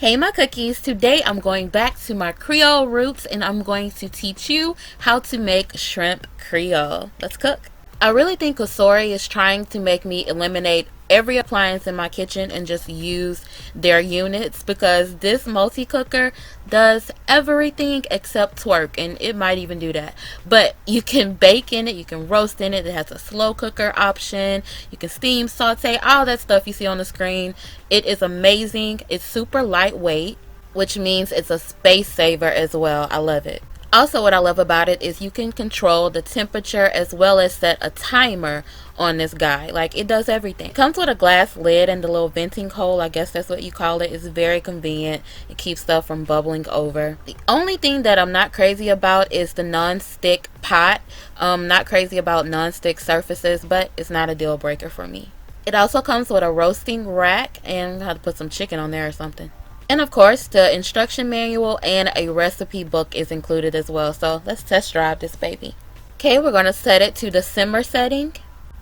Hey my cookies, today I'm going back to my Creole roots and I'm going to teach you how to make shrimp Creole. Let's cook. I really think Cosori is trying to make me eliminate every appliance in my kitchen and just use their units, because this multi-cooker does everything except twerk, and it might even do that. But you can bake in it, you can roast in it, it has a slow cooker option, you can steam, saute, all that stuff you see on the screen. It is amazing. It's super lightweight, which means it's a space saver as well. I love it. Also, what I love about it is you can control the temperature as well as set a timer on this guy. Like, it does everything. It comes with a glass lid and the little venting hole, I guess that's what you call it. It's very convenient. It keeps stuff from bubbling over. The only thing that I'm not crazy about is the non-stick pot. Not crazy about non-stick surfaces, but it's not a deal breaker for me. It also comes with a roasting rack, and I have to put some chicken on there or something. And of course, the instruction manual and a recipe book is included as well. So let's test drive this baby. Okay, we're going to set it to the simmer setting.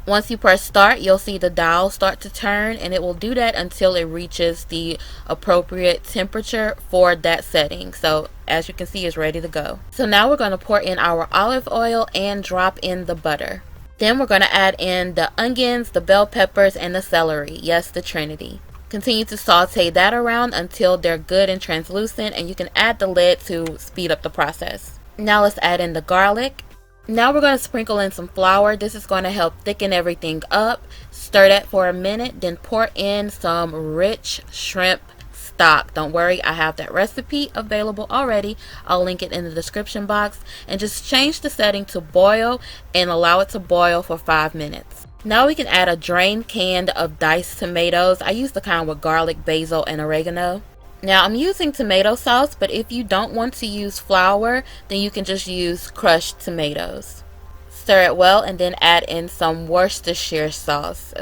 Once you press start, you'll see the dial start to turn, and it will do that until it reaches the appropriate temperature for that setting. So as you can see, it's ready to go. So now we're going to pour in our olive oil and drop in the butter. Then we're going to add in the onions, the bell peppers, and the celery. Yes, the Trinity. Continue to saute that around until they're good and translucent, and you can add the lid to speed up the process. Now let's add in the garlic. Now we're going to sprinkle in some flour. This is going to help thicken everything up. Stir that for a minute, then pour in some rich shrimp stock. Don't worry, I have that recipe available already. I'll link it in the description box. And just change the setting to boil and allow it to boil for 5 minutes. Now we can add a drained can of diced tomatoes. I use the kind with garlic, basil, and oregano. Now I'm using tomato sauce, but if you don't want to use flour, then you can just use crushed tomatoes. Stir it well and then add in some Worcestershire sauce,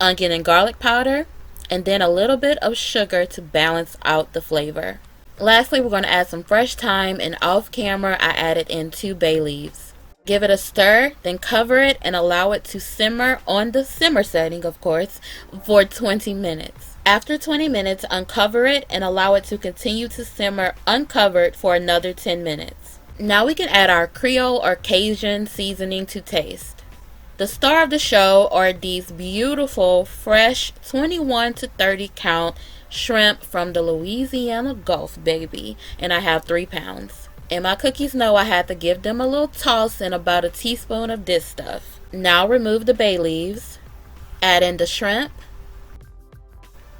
onion and garlic powder, and then a little bit of sugar to balance out the flavor. Lastly, we're going to add some fresh thyme, and off camera I added in 2 bay leaves. Give it a stir, then cover it and allow it to simmer on the simmer setting, of course, for 20 minutes. After 20 minutes, uncover it and allow it to continue to simmer uncovered for another 10 minutes. Now we can add our Creole or Cajun seasoning to taste. The star of the show are these beautiful, fresh 21 to 30 count shrimp from the Louisiana Gulf, baby. And I have 3 pounds. And my cookies know I had to give them a little toss in about a teaspoon of this stuff. Now remove the bay leaves. Add in the shrimp.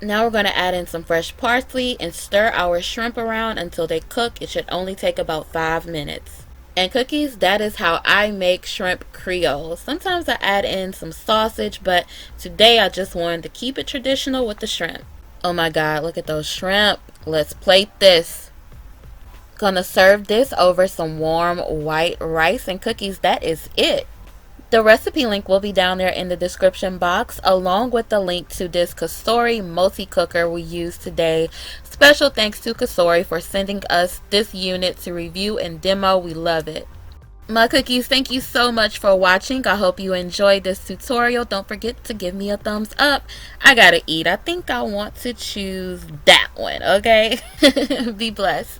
Now we're going to add in some fresh parsley and stir our shrimp around until they cook. It should only take about 5 minutes. And cookies, that is how I make shrimp Creole. Sometimes I add in some sausage, but today I just wanted to keep it traditional with the shrimp. Oh my God, look at those shrimp. Let's plate this. Gonna serve this over some warm white rice, and cookies, that is it. The recipe link will be down there in the description box, along with the link to this Cosori multi-cooker we used today. Special thanks to Cosori for sending us this unit to review and demo. We love it. My cookies, thank you so much for watching. I hope you enjoyed this tutorial. Don't forget to give me a thumbs up. I gotta eat. I think I want to choose that one, okay? Be blessed.